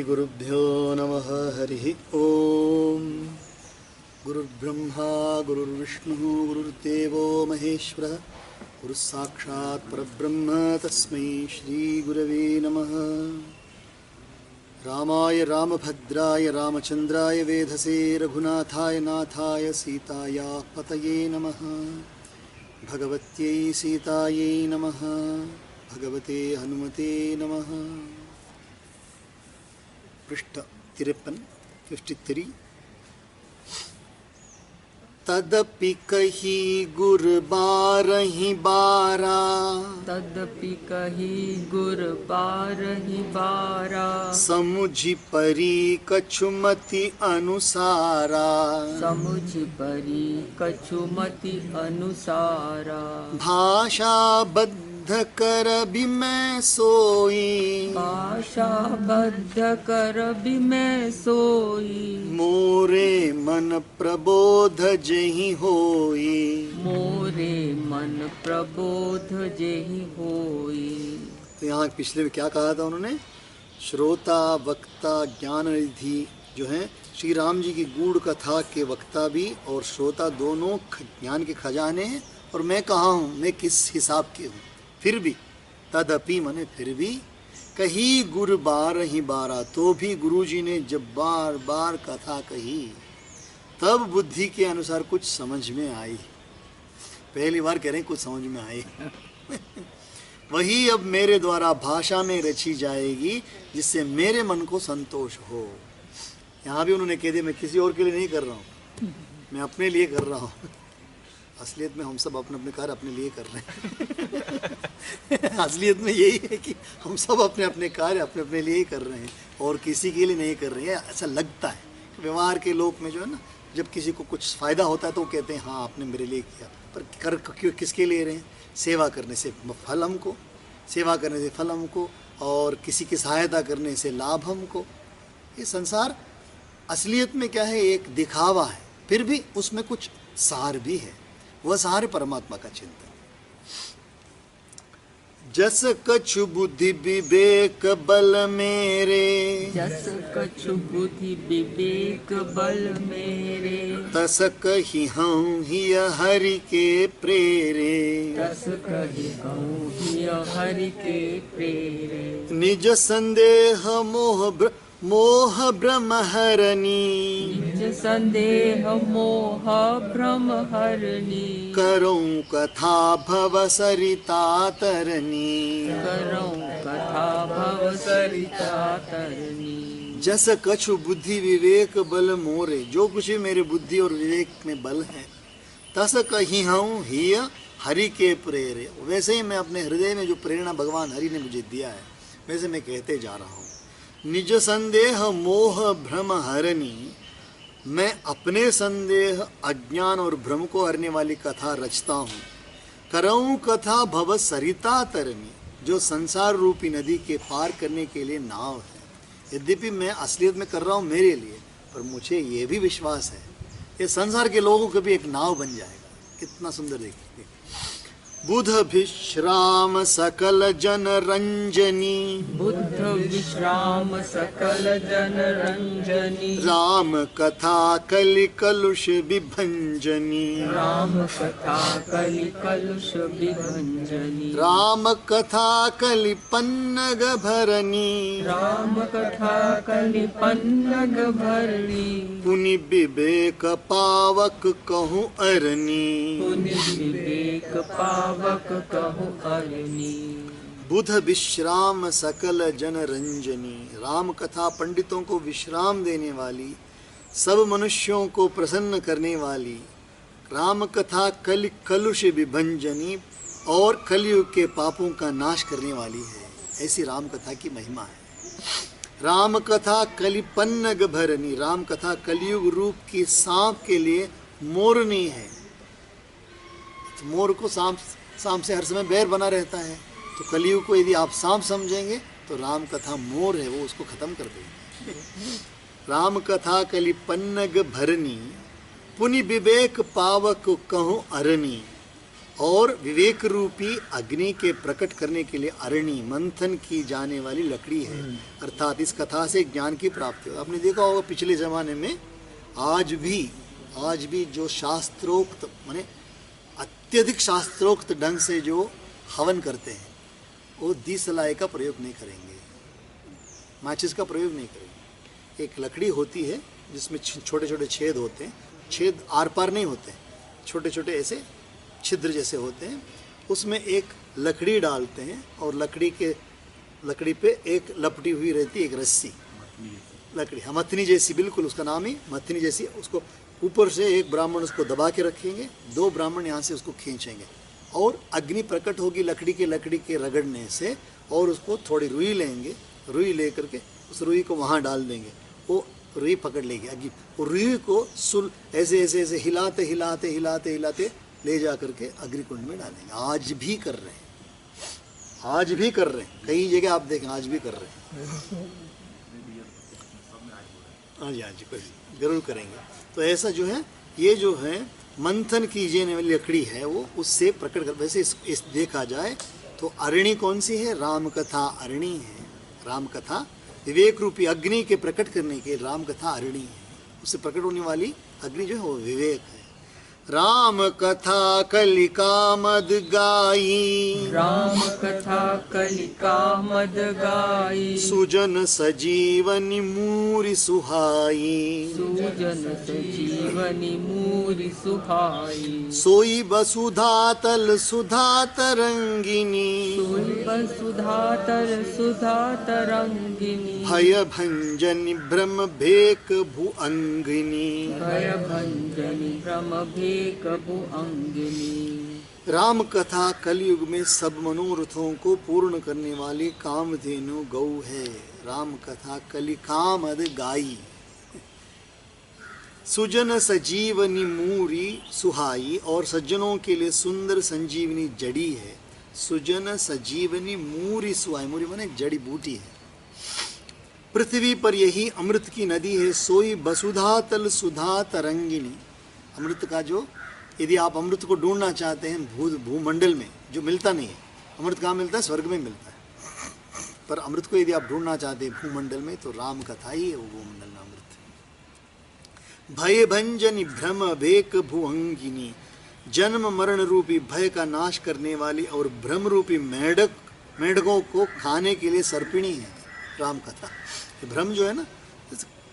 श्रीगुरुभ्यो नमः। हरिः ओम। गुरुर्ब्रह्मा गुरुर्विष्णुः गुरुर्देवो महेश्वरः गुरुस्साक्षात् परब्रह्म तस्मै श्रीगुरवे नमः। रामाय रामभद्राय रामचन्द्राय वेधसे रघुनाथाय नाथाय सीतायाः पतये नमः। भगवत्यै सीतायै नमः। भगवते हनुमते नमः। पृष्ठ 53 53। तदपि कही गुर बारहि बारा, तदपि कही गुर बारहि बारा, समुझि परी कछुमति अनुसारा, समुझि परी कछुमति अनुसारा। भाषा बद्ध कर भी मैं सोई, भाषा बद्ध कर भी मैं सोई, मोरे मन प्रबोध जेहि होई, मोरे मन प्रबोध जेहि होई। तो यहाँ पिछले में क्या कहा था उन्होंने? श्रोता वक्ता ज्ञान निधि जो है श्री राम जी की गूढ़ कथा के वक्ता भी और श्रोता दोनों ज्ञान के खजाने हैं। और मैं कहाँ हूँ, मैं किस हिसाब के हूँ? फिर भी तदपि मने फिर भी कही गुरु बार ही बारा, तो भी गुरु जी ने जब बार बार कथा कही तब बुद्धि के अनुसार कुछ समझ में आई। पहली बार कह रहे हैं कुछ समझ में आई वही अब मेरे द्वारा भाषा में रची जाएगी जिससे मेरे मन को संतोष हो। यहाँ भी उन्होंने कह दिया मैं किसी और के लिए नहीं कर रहा हूँ, मैं अपने लिए कर रहा हूँ। असलियत में हम सब अपने अपने कार्य अपने लिए कर रहे हैं असलियत में यही है कि हम सब अपने अपने कार्य अपने अपने लिए ही कर रहे हैं और किसी के लिए नहीं कर रहे हैं। ऐसा लगता है व्यवहार के लोक में जो है ना, जब किसी को कुछ फ़ायदा होता है तो वो कहते हैं हाँ आपने मेरे लिए किया, पर कर क्यों किसके लिए रहे हैं? सेवा करने से फल हमको, सेवा करने से फल हमको, और किसी की सहायता करने से लाभ हमको। ये संसार असलियत में क्या है? एक दिखावा है, फिर भी उसमें कुछ सार भी है। वह सार परमात्मा का चिंतन। जस कछु बुद्धि विवेक बल मेरे, जस कछु बुद्धि विवेक बल मेरे, तस कहि हूँ हिय हरि के प्रेरे, तस कहि हूँ हिय हरि के प्रेरे। निज संदेह मोह भ्रम हरनी, निज संदेह मोह भ्रम हरनी, करऊं कथा भव सरिता तरनी, करऊं कथा भव सरिता तरनी। जस कछु बुद्धि विवेक बल मोरे, जो कुछ भी मेरे बुद्धि और विवेक में बल है, तस कही हूँ हिय हरि के प्रेरे, वैसे ही मैं अपने हृदय में जो प्रेरणा भगवान हरि ने मुझे दिया है वैसे मैं कहते जा रहा हूँ। निज संदेह मोह भ्रम हरनी, मैं अपने संदेह अज्ञान और भ्रम को हरने वाली कथा रचता हूँ। करऊँ कथा भव सरिता तरनी, जो संसार रूपी नदी के पार करने के लिए नाव है। यद्यपि मैं असलियत में कर रहा हूँ मेरे लिए, पर मुझे ये भी विश्वास है ये संसार के लोगों को भी एक नाव बन जाएगा। कितना सुंदर देखिए। बुध विश्राम सकल जन रंजनी, बुद्ध विश्राम सकल जन रंजनी, राम कथा कलि कलुष विभंजनी, राम कथा कलि कलुष विभंजनी, राम कथा कलि पन्नग भरनी, राम कथा कलि पन्नग भरनी, पुनि विवेक पावक कहूँ अरनी, पुनि विवेक पावक कहूँ अरनी। बुध विश्राम सकल जन रंजनी, राम कथा पंडितों को विश्राम देने वाली, सब मनुष्यों को प्रसन्न करने वाली, राम कथा कलि कलुष विभंजनी, और कलयुग के पापों का नाश करने वाली है। ऐसी राम कथा की महिमा है। राम कथा कलि पन्नग भरनी, राम कथा कलयुग रूप की सांप के लिए मोरनी है। तो मोर को सांप से हर समय बैर बना रहता है, तो कलयुग को यदि आप सांप समझेंगे तो राम कथा मोर है, वो उसको खत्म कर देगी। राम कथा कलि पन्नग भरनी, पुनि विवेक पावक कहूँ अरनी, और विवेक रूपी अग्नि के प्रकट करने के लिए अरणी मंथन की जाने वाली लकड़ी है। अर्थात इस कथा से ज्ञान की प्राप्ति हो। आपने देखा होगा पिछले ज़माने में आज भी जो शास्त्रोक्त माने अत्यधिक शास्त्रोक्त ढंग से जो हवन करते हैं वो दिसलाय का प्रयोग नहीं करेंगे, माचिस का प्रयोग नहीं करेंगे। एक लकड़ी होती है जिसमें छोटे छोटे छेद होते हैं, छेद आर पार नहीं होते, छोटे छोटे ऐसे छिद्र जैसे होते हैं, उसमें एक लकड़ी डालते हैं और लकड़ी पे एक लपटी हुई रहती है एक रस्सी, लकड़ी मथनी जैसी, बिल्कुल उसका नाम ही मथनी जैसी। उसको ऊपर से एक ब्राह्मण उसको दबा के रखेंगे, 2 ब्राह्मण यहाँ से उसको खींचेंगे और अग्नि प्रकट होगी लकड़ी के रगड़ने से, और उसको थोड़ी रुई लेंगे, रुई ले करके उस रुई को वहाँ डाल देंगे, वो रुई पकड़ लेगी अग्नि, और रुई को ऐसे ऐसे ऐसे हिलाते हिलाते हिलाते हिलाते ले जा करके अग्निकुंड में डालेंगे। आज भी कर रहे हैं, कई जगह आप देखें आज भी कर रहे हैं। हाँ जी कोई जरूर करेंगे। तो ऐसा जो है, ये जो है मंथन की जाने वाली लकड़ी है वो उससे प्रकट कर। वैसे इस देखा जाए तो अरणी कौन सी है? राम कथा अरणी है। राम कथा विवेक रूपी अग्नि के प्रकट करने के राम कथा अरणी है। उससे प्रकट होने वाली अग्नि जो है वो विवेक है। राम कथा कलिका मद गाई, राम कथा कलिका मद गाई, सुजन सजीवनी मूरी सुहाई, सुजन सजीवनी मूरी सुहाई, सोई बसुधा तल सुधा तरंगिनी, सोई बसुधा तर सुधा तरंगिनी, भय भंजनी भ्रम भेक भुअंगिनी, भय भंजनी भ्रम भेक भुअंगिनी। राम कथा कलयुग में सब मनोरथों को पूर्ण करने वाली कामधेनु गौ है। राम कथा कलिकामद गाई, सुजन सजीवनी मूरी सुहाई, और सज्जनों के लिए सुंदर संजीवनी जड़ी है। सुजन सजीवनी मूरी सुहाई, मूरी माने जड़ी बूटी है। पृथ्वी पर यही अमृत की नदी है। सोई बसुधा तल सुधा तरंगिनी, अमृत का जो, यदि आप अमृत को ढूंढना चाहते हैं भूमंडल में, जो मिलता नहीं है, अमृत कहाँ मिलता है? स्वर्ग में मिलता है। पर अमृत को यदि आप ढूंढना चाहते हैं भूमंडल में, तो राम कथा ही है वो भूमंडल में अमृत। भय भंजनी भ्रम भेक भुअंगिनी, जन्म मरण रूपी भय का नाश करने वाली और भ्रम रूपी मेढकों को खाने के लिए सर्पिणी है राम कथा। भ्रम जो है ना,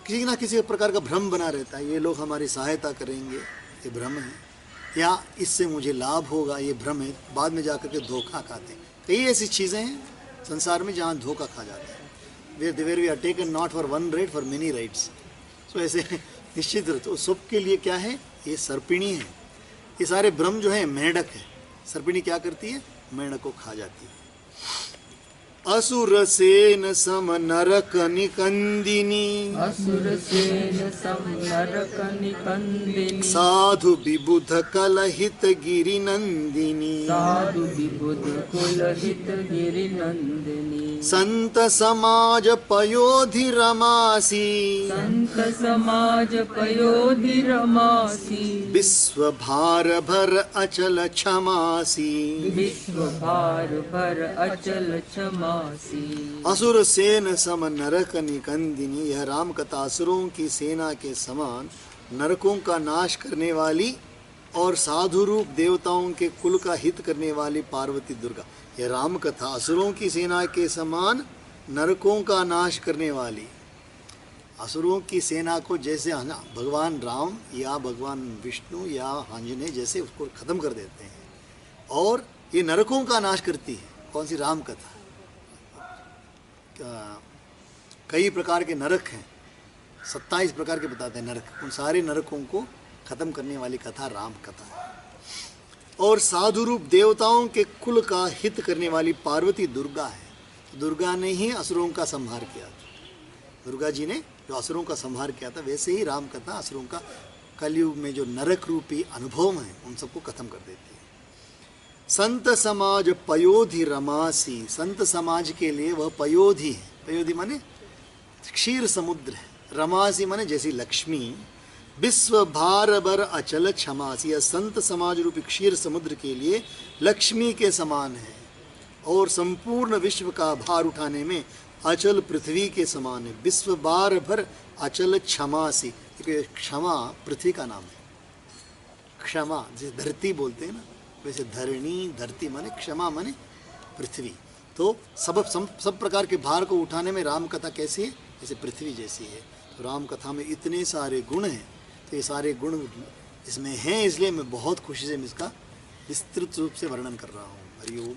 किसी ना किसी प्रकार का भ्रम बना रहता है। ये लोग हमारी सहायता करेंगे, ये भ्रम है, या इससे मुझे लाभ होगा, ये भ्रम है। बाद में जाकर के धोखा खाते हैं। कई ऐसी चीज़ें हैं संसार में जहाँ धोखा खा जाते हैं। Where we are taken not for one right for many rights. So ऐसे निश्चित रूप तो सबके लिए क्या है? ये सर्पिणी है। ये सारे भ्रम जो है मेढक है। सर्पिणी क्या करती है? मेढक को खा जाती है। असुर सेन सम नरक निकंदिनी, असुर सेन सम नरक निकंदिनी, साधु विबुध कलहित गिरि नंदिनी, साधु विबुध कुलहित गिरि नंदिनी, संत समाज पयोधि रमासी, संत समाज पयोधि रमासी, विश्व भार भर अचल क्षमासी, विश्व भार भर अचल क्षमासी। असुर सेन सम नरक निकंदिनी, यह राम कथा असुरों की सेना के समान नरकों का नाश करने वाली और साधु रूप देवताओं के कुल का हित करने वाली पार्वती दुर्गा। यह राम कथा असुरों की सेना के समान नरकों का नाश करने वाली, असुरों की सेना को जैसे भगवान राम या भगवान विष्णु या आंजनेय जैसे उसको खत्म कर देते हैं, और ये नरकों का नाश करती है। कौन सी? राम कथा। कई प्रकार के नरक हैं, 27 प्रकार के बताते हैं नरक। उन सारे नरकों को खत्म करने वाली कथा राम कथा है। और साधु रूप देवताओं के कुल का हित करने वाली पार्वती दुर्गा है। दुर्गा ने ही असुरों का संहार किया था। दुर्गा जी ने जो असुरों का संहार किया था, वैसे ही राम कथा असुरों का कलयुग में जो नरक रूपी अनुभव है उन सबको खत्म कर देती है। संत समाज पयोधि रमासी, संत समाज के लिए वह पयोधि है। पयोधि माने क्षीर समुद्र है। रमासी माने जैसी लक्ष्मी, विश्व भार बर अचल क्षमासी, यह संत समाज रूपी क्षीर समुद्र के लिए लक्ष्मी के समान है और संपूर्ण विश्व का भार उठाने में अचल पृथ्वी के समान है। विश्व भार भर अचल क्षमासी, क्षमा पृथ्वी का नाम है। क्षमा जैसे धरती बोलते हैं ना, वैसे धरणी धरती माने क्षमा माने पृथ्वी। तो सब प्रकार के भार को उठाने में राम कथा कैसी है, जैसे पृथ्वी जैसी है। तो राम कथा में इतने सारे गुण हैं, तो ये सारे गुण इसमें हैं, इसलिए मैं बहुत खुशी से इसका विस्तृत रूप से वर्णन कर रहा हूँ। हरि ओम।